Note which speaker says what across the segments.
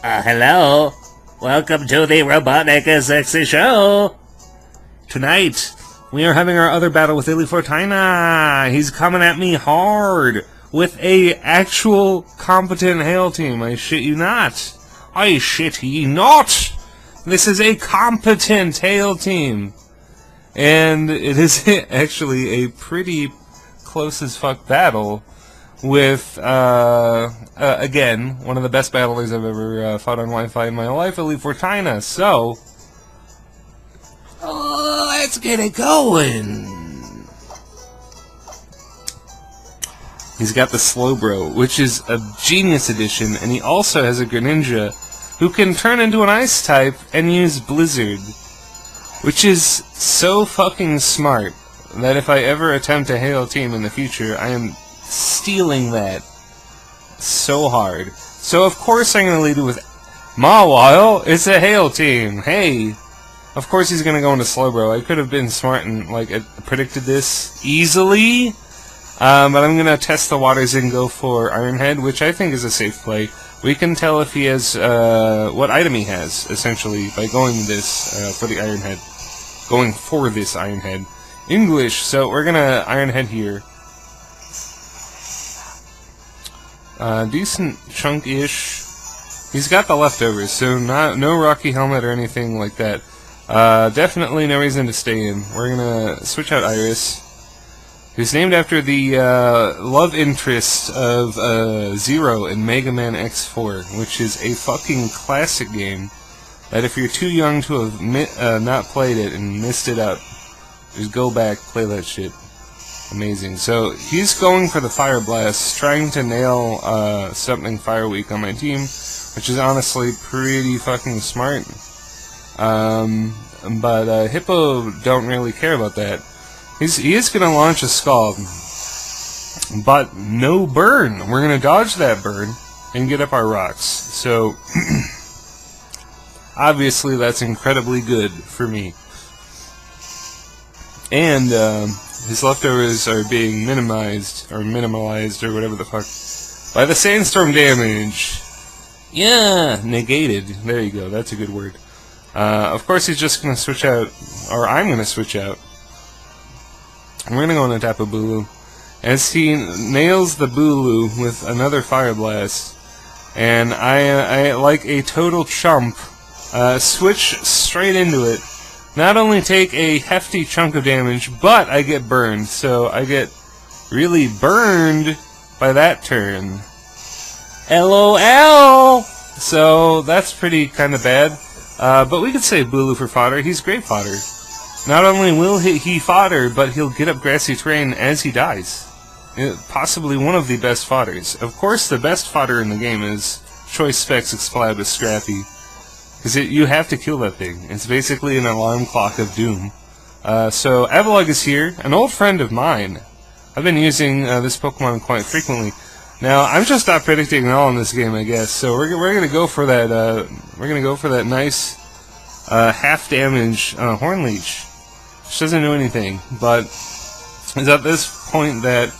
Speaker 1: Hello. Welcome to the RobotnikIsSexy show. Tonight, we are having our other battle with Tyna. He's coming at me hard with a actual competent Hail team. I shit you not. I shit ye not. This is a competent Hail team. And it is actually a pretty close as fuck battle with, again, one of the best battlers I've ever fought on Wi-Fi in my life, Tyna. So, let's get it going. He's got the Slowbro, which is a genius addition, and he also has a Greninja who can turn into an Ice type and use Blizzard, which is so fucking smart that if I ever attempt a Hail team in the future, I am stealing that so hard. So of course I'm going to lead it with Mawile. It's a Hail team. Hey. Of course he's going to go into Slowbro. I could have been smart and predicted this easily. But I'm going to test the waters and go for Iron Head, which I think is a safe play. We can tell if he has what item he has, essentially, by going this for the Iron Head. Going for this Iron Head. English, so we're going to Iron Head here. Decent chunk-ish. He's got the leftovers, so no Rocky Helmet or anything like that. Definitely no reason to stay in. We're gonna switch out Iris, who's named after the love interest of Zero in Mega Man X4, which is a fucking classic game that if you're too young to have not played it and missed it up, just go back, play that shit. Amazing. So he's going for the Fire Blast, trying to nail something Fire Weak on my team, which is honestly pretty fucking smart. But Hippo don't really care about that. He is going to launch a Scald, but no burn. We're going to dodge that burn and get up our rocks. So obviously that's incredibly good for me. And his leftovers are being minimalized or whatever the fuck by the Sandstorm damage. Yeah, negated. There you go. That's a good word. Of course, he's just going to switch out, or I'm going to switch out. We're going to go on a Tapu Bulu. As he nails the Bulu with another Fire Blast, and I like a total chump, switch straight into it. Not only take a hefty chunk of damage, but I get burned. So I get really burned by that turn. LOL! So that's pretty kind of bad. But we could save Bulu for fodder. He's great fodder. Not only will he fodder, but he'll get up grassy terrain as he dies. Possibly one of the best fodders. Of course, the best fodder in the game is Choice Specs Explode with Scrappy. Because you have to kill that thing. It's basically an alarm clock of doom. So Avalugg is here, an old friend of mine. I've been using this Pokemon quite frequently. Now I'm just not predicting at all in this game, I guess. So we're gonna go for that. We're gonna go for that nice half damage Horn Leech, which doesn't do anything. But it's at this point that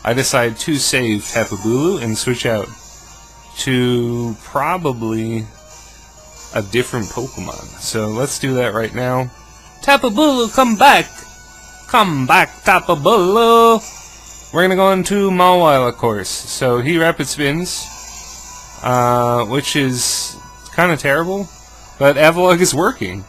Speaker 1: I decide to save Tapu Bulu and switch out to probably a different Pokemon. So let's do that right now. Tapu Bulu, come back! Come back, Tapu Bulu! We're gonna go into Mawile, of course. So he rapid spins, which is kind of terrible, but Avalugg is working.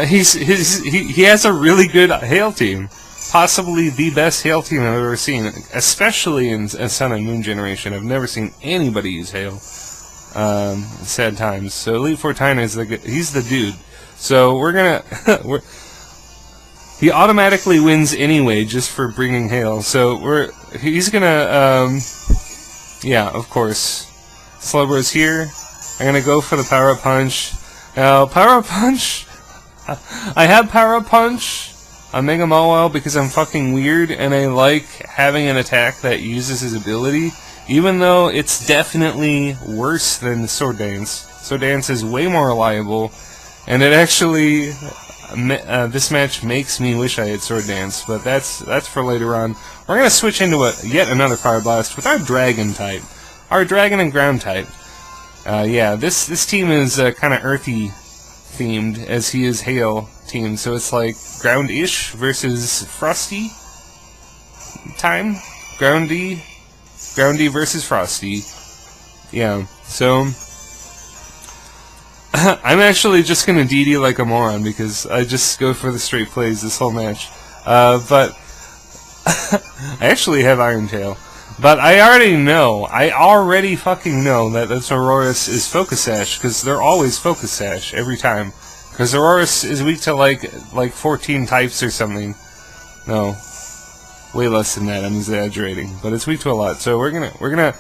Speaker 1: He has a really good Hail team, possibly the best Hail team I've ever seen, especially in a Sun and Moon generation. I've never seen anybody use Hail. Sad times. So Elite Four Tyna is he's the dude. So we're gonna he automatically wins anyway just for bringing Hail. So he's gonna yeah, of course. Slowbro's here. I'm gonna go for the Power Up Punch. Now Power Up Punch, I have Power Up Punch on Mega Mawile because I'm fucking weird and I like having an attack that uses his ability. Even though it's definitely worse than Sword Dance. Sword Dance is way more reliable, and it actually, this match makes me wish I had Sword Dance, but that's for later on. We're going to switch into yet another Fire Blast with our Dragon type. Our Dragon and Ground type. Yeah, this team is kind of earthy themed, as he is Hail team, so it's like ground-ish versus frosty time. Groundy versus frosty. Yeah, so I'm actually just gonna DD like a moron because I just go for the straight plays this whole match. But I actually have Iron Tail. But I already fucking know that this Aurorus is Focus Sash, because they're always Focus Sash, every time. Because Aurorus is weak to like 14 types or something. No. Way less than that, I'm exaggerating. But it's weak to a lot, so we're gonna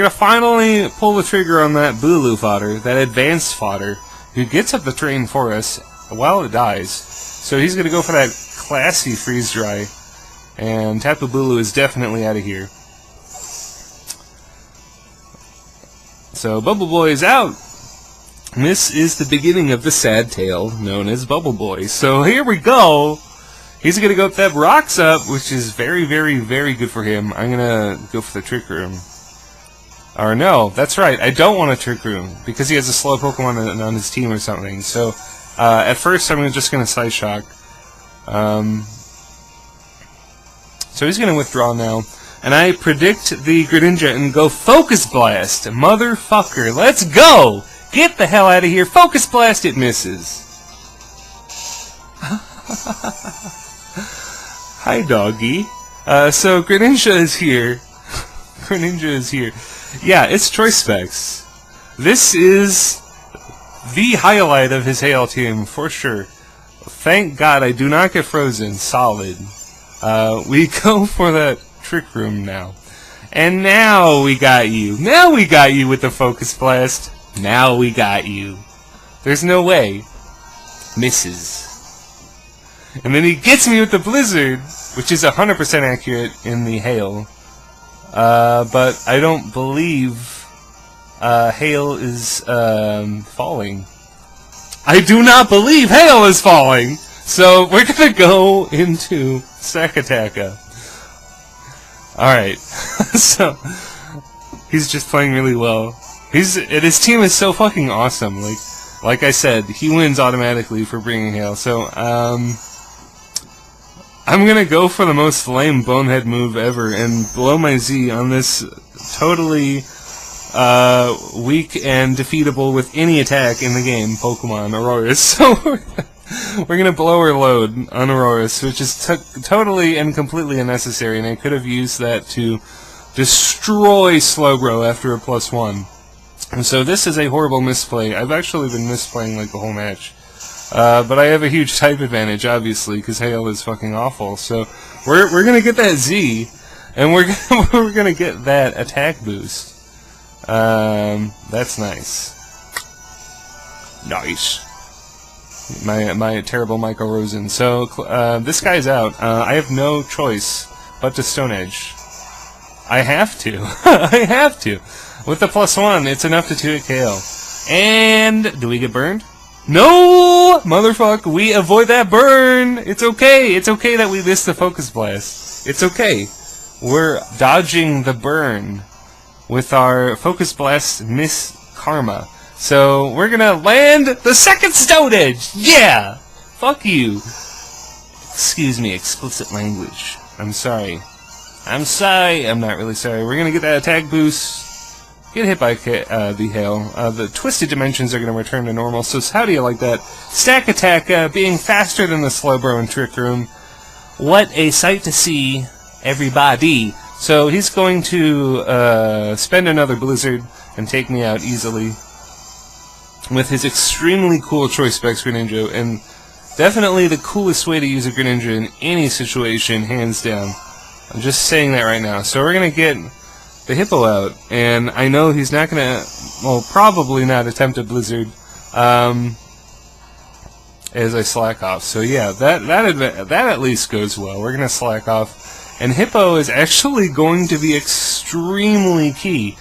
Speaker 1: finally pull the trigger on that Bulu fodder, that advanced fodder, who gets up the train for us while it dies. So he's gonna go for that classy freeze dry. And Tapu Bulu is definitely out of here. So Bubble Boy is out. And this is the beginning of the sad tale known as Bubble Boy. So here we go. He's gonna go with that Rocks Up, which is very, very, very good for him. I'm gonna go for the Trick Room. Or no, that's right. I don't want a Trick Room because he has a slow Pokemon on his team or something. So at first I'm just gonna Side Shock. So he's gonna withdraw now. And I predict the Greninja and go Focus Blast! Motherfucker, let's go! Get the hell out of here! Focus Blast, it misses! Hi, doggy. So Greninja is here. Greninja is here. Yeah, it's Choice Specs. This is the highlight of his Hail team, for sure. Thank God I do not get frozen. Solid. We go for that Trick Room now. And now we got you. Now we got you with the Focus Blast. Now we got you. There's no way. Misses. And then he gets me with the Blizzard, which is 100% accurate in the Hail. But I don't believe Hail is falling. I do not believe Hail is falling! So we're gonna go into Sakataka. Alright, so he's just playing really well. His team is so fucking awesome. Like I said, he wins automatically for bringing Hail. So I'm gonna go for the most lame bonehead move ever and blow my Z on this totally weak and defeatable with any attack in the game Pokemon Aurorus. So we're gonna blow her load on Aurorus, which is totally and completely unnecessary, and I could have used that to destroy Slowbro after a +1. And so this is a horrible misplay. I've actually been misplaying like the whole match. But I have a huge type advantage, obviously, because Hail is fucking awful. So we're gonna get that Z, and we're gonna get that attack boost. That's nice. Nice. My terrible Michael Rosen. So this guy's out. I have no choice but to Stone Edge. I have to. I have to. With the +1, it's enough to 2-hit KO. And do we get burned? No! Motherfucker, we avoid that burn! It's okay! It's okay that we missed the Focus Blast. It's okay. We're dodging the burn with our Focus Blast Miss Karma. So, we're gonna land the second Stone Edge! Yeah! Fuck you. Excuse me, explicit language. I'm sorry. I'm sorry. I'm not really sorry. We're gonna get that attack boost. Get hit by the Hail. The Twisted Dimensions are going to return to normal, so how do you like that? Stack Attack being faster than the Slowbro and Trick Room. What a sight to see, everybody. So he's going to spend another Blizzard and take me out easily with his extremely cool Choice Specs Greninja, and definitely the coolest way to use a Greninja in any situation, hands down. I'm just saying that right now. So we're going to get the Hippo out, and I know he's not gonna, well, probably not attempt a Blizzard, as I slack off. So yeah, that at least goes well. We're gonna slack off, and Hippo is actually going to be extremely key.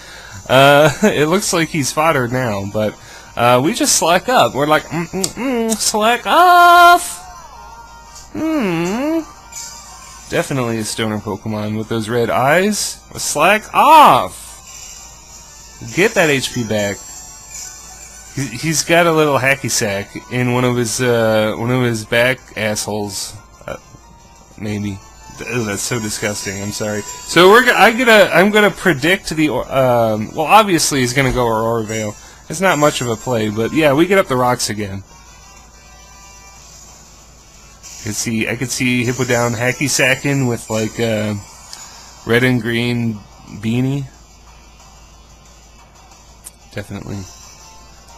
Speaker 1: It looks like he's foddered now, but we just slack up. We're like, slack off. Definitely a stoner Pokemon with those red eyes. Slack off! Get that HP back. He's got a little hacky sack in one of his back assholes. Maybe. Ew, that's so disgusting. I'm sorry. So I'm gonna predict the well, obviously he's gonna go Aurora Veil. It's not much of a play, but yeah, we get up the rocks again. I could see Hippo down hacky sacking with like red and green beanie. Definitely.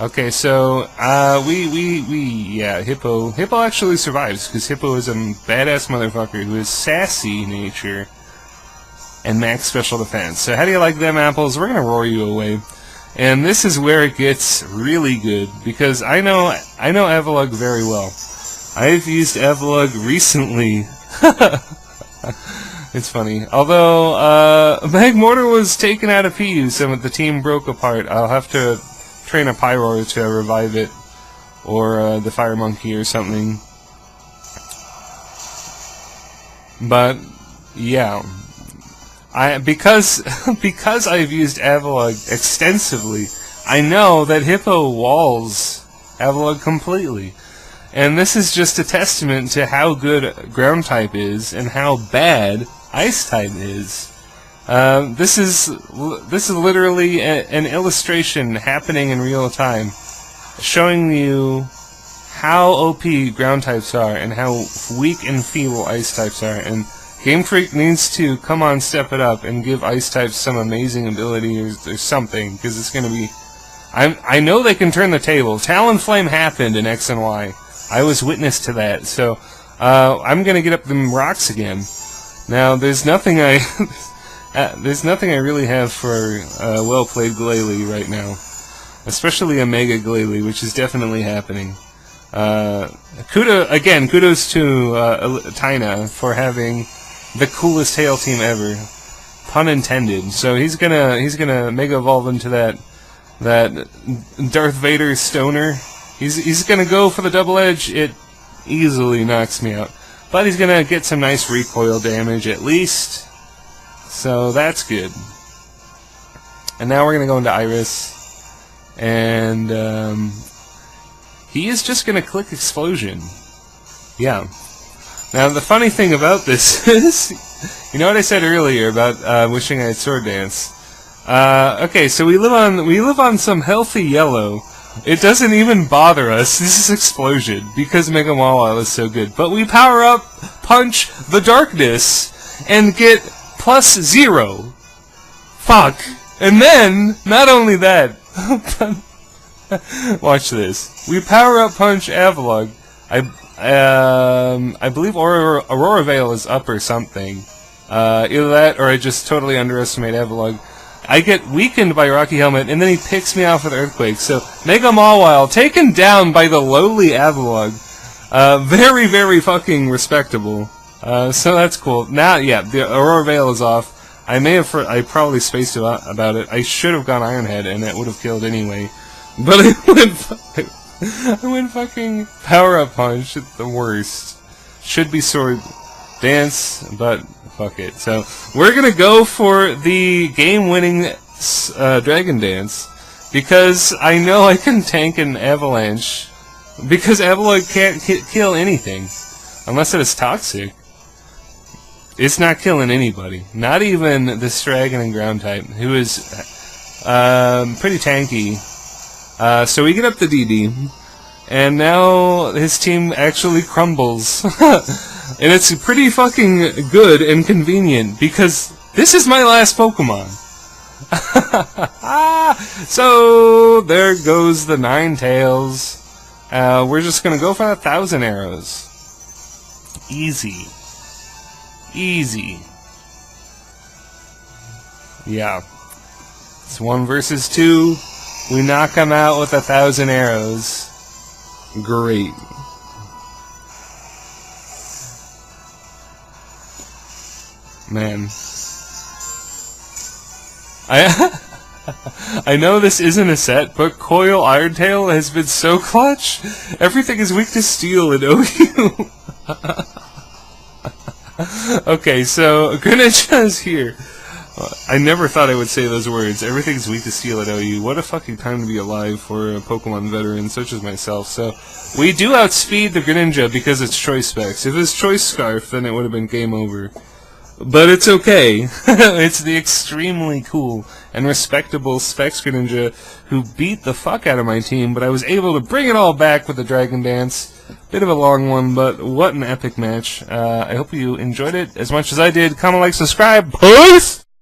Speaker 1: Okay, so yeah, Hippo actually survives because Hippo is a badass motherfucker who is sassy nature and max special defense. So how do you like them apples? We're gonna roar you away, and this is where it gets really good because I know Avalugg very well. I've used Avalugg recently. It's funny. Although Magmortar was taken out of PU, so the team broke apart. I'll have to train a Pyroar to revive it, or the Fire Monkey or something. But yeah, because I've used Avalugg extensively, I know that Hippo walls Avalugg completely, and this is just a testament to how good Ground type is and how bad Ice type is. This is literally an illustration happening in real time, showing you how OP ground types are and how weak and feeble ice types are. And Game Freak needs to come on, step it up, and give ice types some amazing ability or something, because it's going to be. I know they can turn the table. Talonflame happened in X and Y. I was witness to that. So I'm going to get up them rocks again. Now there's nothing I. There's nothing I really have for well-played Glalie right now. Especially a Mega Glalie, which is definitely happening. Kudos to Tyna for having the coolest Hail team ever. Pun intended. So he's gonna Mega Evolve into that Darth Vader stoner. He's gonna go for the double edge. It easily knocks me out. But he's gonna get some nice recoil damage at least. So that's good. And now we're going to go into Iris. And he is just going to click Explosion. Yeah. Now the funny thing about this is, you know what I said earlier about wishing I had Sword Dance? Okay, so we live on some healthy yellow. It doesn't even bother us. This is Explosion because Mega Mawile is so good. But we power up, punch the darkness, and get +0. Fuck. And then, not only that, watch this. We power up punch Avalugg. I believe Aurora Veil is up or something. Either that or I just totally underestimate Avalugg. I get weakened by Rocky Helmet, and then he picks me off with Earthquake. So, Mega Mawile taken down by the lowly Avalugg. Very, very fucking respectable. So that's cool. Now, yeah, the Aurora Veil is off. I probably spaced about it. I should have gone Iron Head, and it would have killed anyway. But I went fucking Power Up Punch. It's the worst. Should be Sword Dance, but fuck it. So we're gonna go for the game-winning Dragon Dance because I know I can tank an Avalanche because Avalugg can't kill anything unless it is toxic. It's not killing anybody. Not even this Dragon and Ground type, who is pretty tanky. So we get up the DD, and now his team actually crumbles. And it's pretty fucking good and convenient, because this is my last Pokemon. So there goes the Ninetales. We're just gonna go for 1,000 arrows. Easy. Easy. Yeah. It's 1 versus 2. We knock him out with 1,000 arrows. Great. Man. I know this isn't a set, but Coil Irontail has been so clutch. Everything is weak to steel in OU. Okay, so Greninja is here. I never thought I would say those words. Everything's weak to steel at OU. What a fucking time to be alive for a Pokemon veteran such as myself. So, we do outspeed the Greninja because it's Choice Specs. If it was Choice Scarf, then it would have been game over. But it's okay. It's the extremely cool and respectable Specs Greninja who beat the fuck out of my team, but I was able to bring it all back with the Dragon Dance. Bit of a long one, but what an epic match. I hope you enjoyed it as much as I did. Comment, like, subscribe. Peace!